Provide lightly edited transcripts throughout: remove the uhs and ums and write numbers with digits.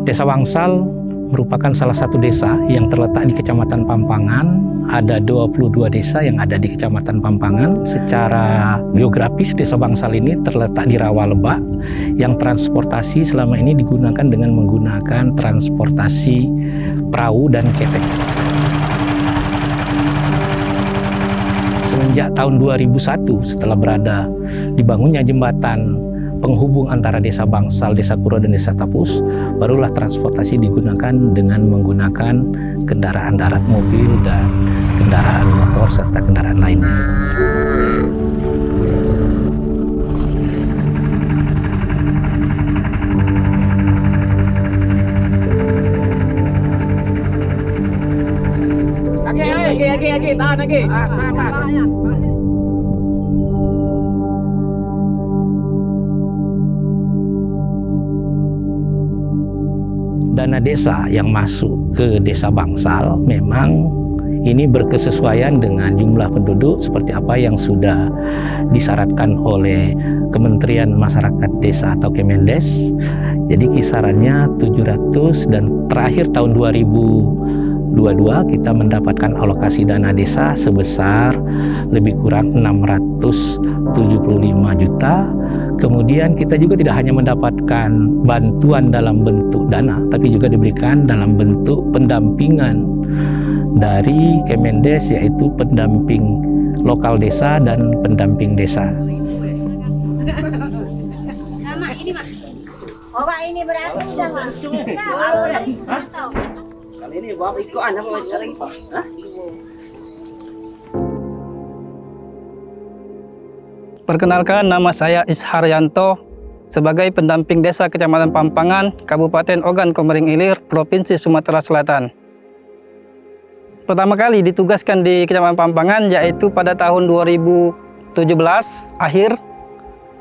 Desa Bangsal merupakan salah satu desa yang terletak di Kecamatan Pampangan. Ada 22 desa yang ada di Kecamatan Pampangan. Secara geografis, Desa Bangsal ini terletak di Rawa Lebak, yang transportasi selama ini digunakan dengan menggunakan transportasi perahu dan ketek. Semenjak tahun 2001, setelah dibangunnya jembatan penghubung antara Desa Bangsal, Desa Kuro, dan Desa Tapus, barulah transportasi digunakan dengan menggunakan kendaraan darat, mobil, dan kendaraan motor, serta kendaraan lainnya. Lagi, tahan lagi. Dana desa yang masuk ke Desa Bangsal memang ini berkesesuaian dengan jumlah penduduk seperti apa yang sudah disyaratkan oleh Kementerian Masyarakat Desa atau Kemendes. Jadi kisarannya 700, dan terakhir tahun 2022 kita mendapatkan alokasi dana desa sebesar lebih kurang 675 juta. Kemudian kita juga tidak hanya mendapatkan bantuan dalam bentuk dana, tapi juga diberikan dalam bentuk pendampingan dari Kemendes, yaitu pendamping lokal desa dan pendamping desa. Sama ini Mas. Oh Pak, ini berarti sudah masuk. Kali ini bawa ikut anak mau cari Pak. Hah? Perkenalkan, nama saya Isharyanto sebagai pendamping desa Kecamatan Pampangan, Kabupaten Ogan Komering Ilir, Provinsi Sumatera Selatan. Pertama kali ditugaskan di Kecamatan Pampangan yaitu pada tahun 2017 akhir,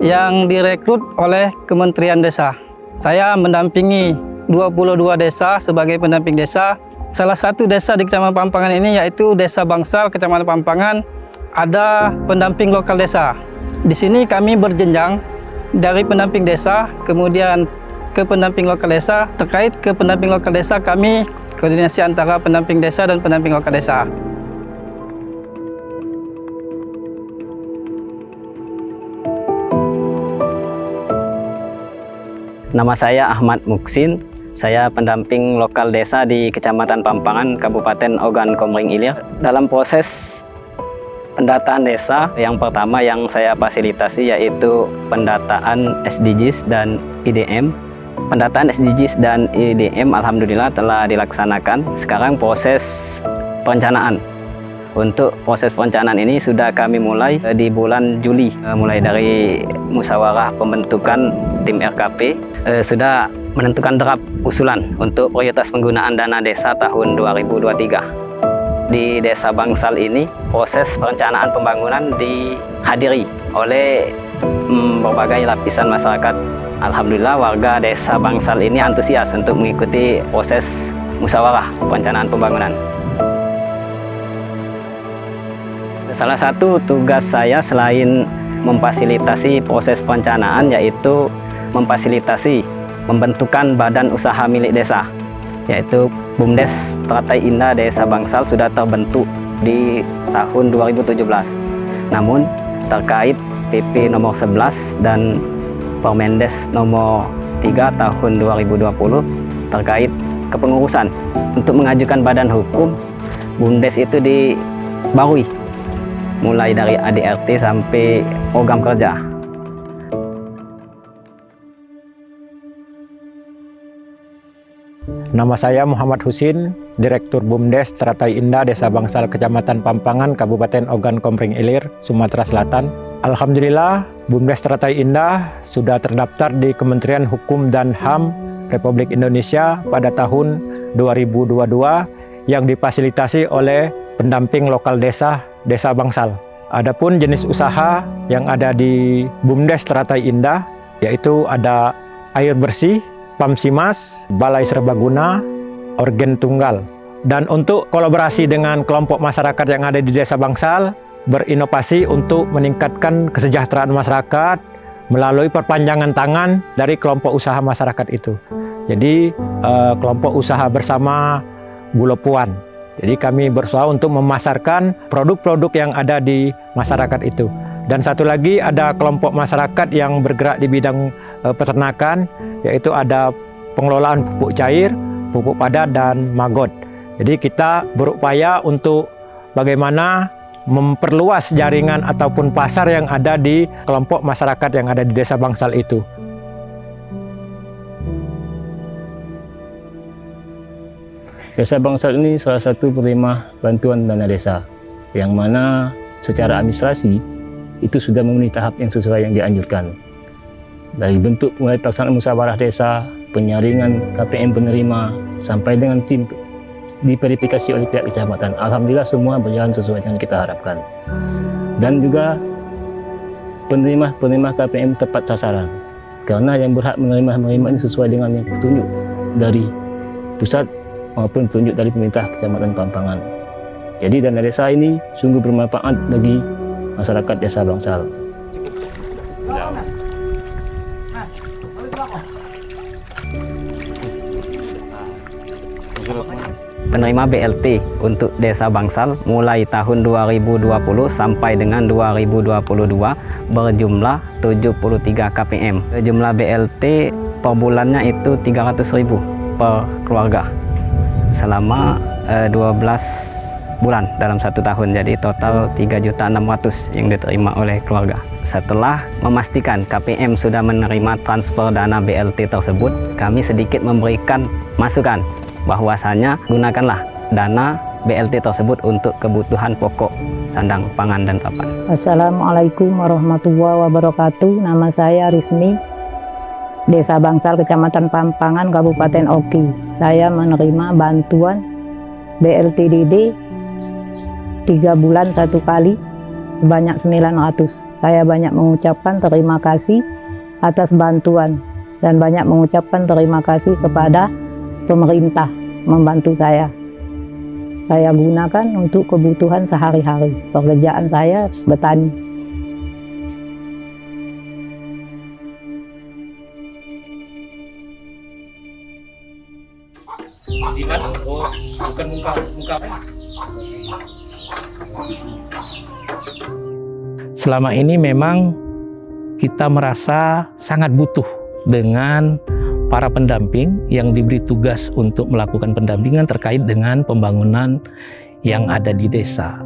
yang direkrut oleh Kementerian Desa. Saya mendampingi 22 desa sebagai pendamping desa. Salah satu desa di Kecamatan Pampangan ini yaitu Desa Bangsal, Kecamatan Pampangan, ada pendamping lokal desa. Di sini kami berjenjang dari pendamping desa, kemudian ke pendamping lokal desa. Terkait ke pendamping lokal desa, kami koordinasi antara pendamping desa dan pendamping lokal desa. Nama saya Ahmad Muksin, saya pendamping lokal desa di Kecamatan Pampangan, Kabupaten Ogan Komering Ilir. Dalam proses pendataan desa, yang pertama yang saya fasilitasi yaitu pendataan SDGs dan IDM. Pendataan SDGs dan IDM alhamdulillah telah dilaksanakan. Sekarang proses perencanaan. Untuk proses perencanaan ini sudah kami mulai di bulan Juli, mulai dari musyawarah pembentukan tim RKP, sudah menentukan draft usulan untuk prioritas penggunaan dana desa tahun 2023. Di Desa Bangsal ini, proses perencanaan pembangunan dihadiri oleh berbagai lapisan masyarakat. Alhamdulillah warga Desa Bangsal ini antusias untuk mengikuti proses musyawarah perencanaan pembangunan. Salah satu tugas saya selain memfasilitasi proses perencanaan yaitu memfasilitasi pembentukan badan usaha milik desa, yaitu BUMDes Teratai Indah Desa Bangsal sudah terbentuk di tahun 2017. Namun terkait PP nomor 11 dan Permendes nomor 3 tahun 2020 terkait kepengurusan untuk mengajukan badan hukum, BUMDes itu dibarui mulai dari ADRT sampai program kerja. Nama saya Muhammad Husin, Direktur BUMDes Teratai Indah Desa Bangsal, Kecamatan Pampangan, Kabupaten Ogan Komering Ilir, Sumatera Selatan. Alhamdulillah, BUMDes Teratai Indah sudah terdaftar di Kementerian Hukum dan HAM Republik Indonesia pada tahun 2022 yang difasilitasi oleh pendamping lokal desa Desa Bangsal. Adapun jenis usaha yang ada di BUMDes Teratai Indah yaitu ada air bersih, Pamsimas, Balai Serbaguna, Organ Tunggal. Dan untuk kolaborasi dengan kelompok masyarakat yang ada di Desa Bangsal, berinovasi untuk meningkatkan kesejahteraan masyarakat melalui perpanjangan tangan dari kelompok usaha masyarakat itu. jadi kelompok usaha bersama Gulopuan. Jadi kami berusaha untuk memasarkan produk-produk yang ada di masyarakat itu. Dan satu lagi ada kelompok masyarakat yang bergerak di bidang peternakan, yaitu ada pengelolaan pupuk cair, pupuk padat, dan magot. Jadi kita berupaya untuk bagaimana memperluas jaringan ataupun pasar yang ada di kelompok masyarakat yang ada di Desa Bangsal itu. Desa Bangsal ini salah satu penerima bantuan dana desa, yang mana secara administrasi itu sudah memenuhi tahap yang sesuai yang dianjurkan. Dari bentuk mulai pelaksanaan musyawarah desa, penyaringan KPM penerima, sampai dengan tim diverifikasi oleh pihak kecamatan. Alhamdulillah semua berjalan sesuai yang kita harapkan. Dan juga penerima KPM tepat sasaran, karena yang berhak menerima ini sesuai dengan yang petunjuk dari pusat maupun petunjuk dari pemerintah Kecamatan Pampangan. Jadi dana desa ini sungguh bermanfaat bagi masyarakat Desa Bangsal. Penerima BLT untuk Desa Bangsal mulai tahun 2020 sampai dengan 2022 berjumlah 73 KPM. Jumlah BLT per bulannya itu 300.000 per keluarga selama 12 bulan dalam 1 tahun. Jadi total 3.600.000 yang diterima oleh keluarga. Setelah memastikan KPM sudah menerima transfer dana BLT tersebut, kami sedikit memberikan masukan bahwasanya gunakanlah dana BLT tersebut untuk kebutuhan pokok sandang pangan dan papan. Assalamualaikum warahmatullahi wabarakatuh. Nama saya Rismi, Desa Bangsal, Kecamatan Pampangan, Kabupaten Oki. Saya menerima bantuan BLTDD 3 bulan 1 kali sebanyak 900. Saya banyak mengucapkan terima kasih atas bantuan dan banyak mengucapkan terima kasih kepada pemerintah membantu saya. Saya gunakan untuk kebutuhan sehari-hari. Pekerjaan saya bertani. Selama ini memang kita merasa sangat butuh dengan para pendamping yang diberi tugas untuk melakukan pendampingan terkait dengan pembangunan yang ada di desa.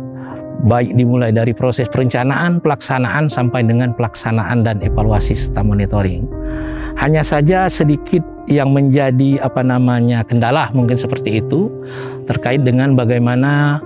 Baik dimulai dari proses perencanaan, pelaksanaan, sampai dengan pelaksanaan dan evaluasi serta monitoring. Hanya saja sedikit yang menjadi kendala mungkin seperti itu terkait dengan bagaimana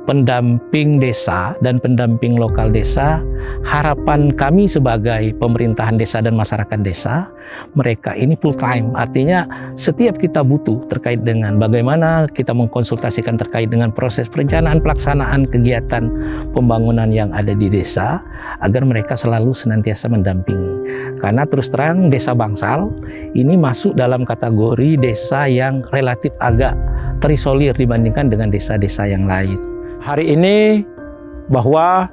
pendamping desa dan pendamping lokal desa. Harapan kami sebagai pemerintahan desa dan masyarakat desa, mereka ini full time, artinya setiap kita butuh terkait dengan bagaimana kita mengkonsultasikan terkait dengan proses perencanaan pelaksanaan kegiatan pembangunan yang ada di desa, agar mereka selalu senantiasa mendampingi. Karena terus terang Desa Bangsal ini masuk dalam kategori desa yang relatif agak terisolir dibandingkan dengan desa-desa yang lain. Hari ini bahwa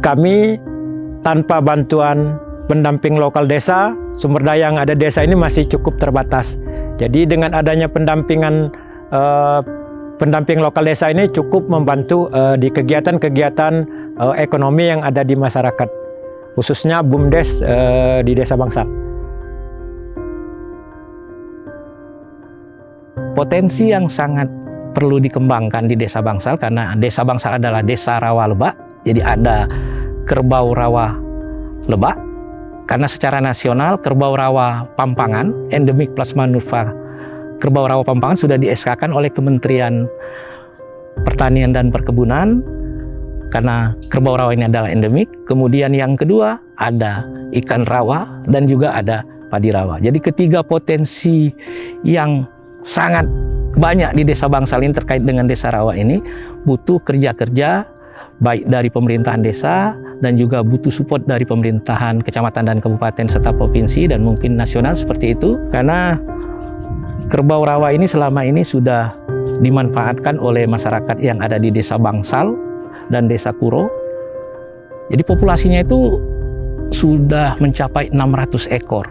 kami tanpa bantuan pendamping lokal desa, sumber daya yang ada di desa ini masih cukup terbatas. Jadi dengan adanya pendampingan pendamping lokal desa ini cukup membantu di kegiatan-kegiatan ekonomi yang ada di masyarakat, khususnya BUMDes di Desa Bangsal. Potensi yang sangat perlu dikembangkan di Desa Bangsal, karena Desa Bangsal adalah desa rawa lebak, jadi ada kerbau rawa lebak. Karena secara nasional kerbau rawa Pampangan, endemik plasmanuva kerbau rawa Pampangan sudah di-SK-kan oleh Kementerian Pertanian dan Perkebunan, karena kerbau rawa ini adalah endemik. Kemudian yang kedua ada ikan rawa dan juga ada padi rawa. Jadi ketiga potensi yang sangat banyak di Desa Bangsal ini terkait dengan desa rawa ini butuh kerja-kerja baik dari pemerintahan desa dan juga butuh support dari pemerintahan kecamatan dan kabupaten serta provinsi dan mungkin nasional seperti itu. Karena kerbau rawa ini selama ini sudah dimanfaatkan oleh masyarakat yang ada di Desa Bangsal dan Desa Kuro. Jadi populasinya itu sudah mencapai 600 ekor.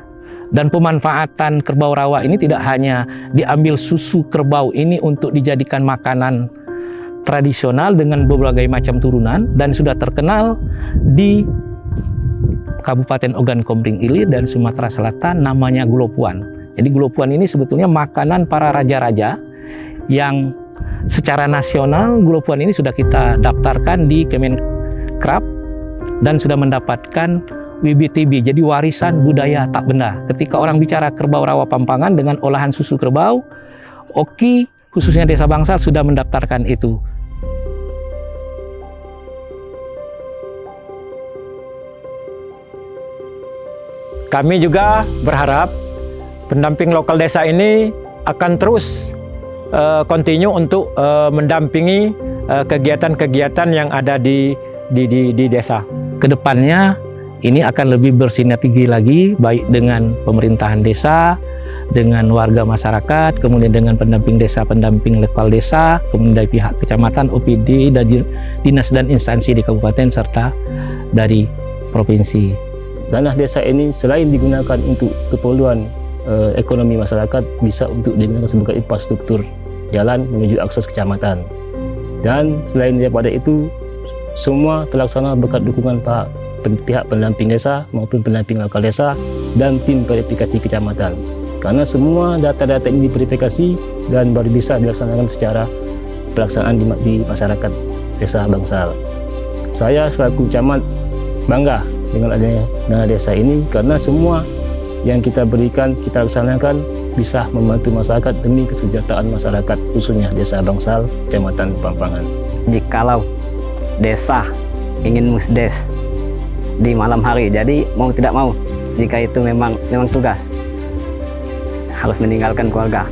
Dan pemanfaatan kerbau rawa ini tidak hanya diambil susu kerbau ini untuk dijadikan makanan tradisional dengan berbagai macam turunan dan sudah terkenal di Kabupaten Ogan Komering Ilir dan Sumatera Selatan, namanya gulopuan. Jadi gulopuan ini sebetulnya makanan para raja-raja yang secara nasional gulopuan ini sudah kita daftarkan di Kemenkrab dan sudah mendapatkan WBTB, jadi warisan budaya tak benda. Ketika orang bicara kerbau rawa Pampangan dengan olahan susu kerbau, Oki khususnya Desa Bangsal sudah mendaftarkan itu. Kami juga berharap pendamping lokal desa ini akan terus continue untuk mendampingi kegiatan-kegiatan yang ada di desa. Kedepannya ini akan lebih bersinergi lagi, baik dengan pemerintahan desa, dengan warga masyarakat, kemudian dengan pendamping desa, pendamping lokal desa, kemudian dari pihak kecamatan, OPD, dari dinas dan instansi di kabupaten, serta dari provinsi. Tanah desa ini selain digunakan untuk keperluan ekonomi masyarakat, bisa untuk digunakan sebagai infrastruktur jalan menuju akses kecamatan. Dan selain daripada itu, semua terlaksana berkat dukungan pihak pendamping desa maupun pendamping lokal desa dan tim verifikasi kecamatan. Karena semua data-data ini diverifikasi dan baru bisa dilaksanakan secara pelaksanaan di masyarakat Desa Bangsal. Saya selaku camat bangga dengan adanya dana desa ini karena semua yang kita berikan, kita laksanakan bisa membantu masyarakat demi kesejahteraan masyarakat, khususnya Desa Bangsal, Kecamatan Pampangan. Jikalau desa ingin musdes di malam hari, jadi mau tidak mau, jika itu memang tugas, harus meninggalkan keluarga.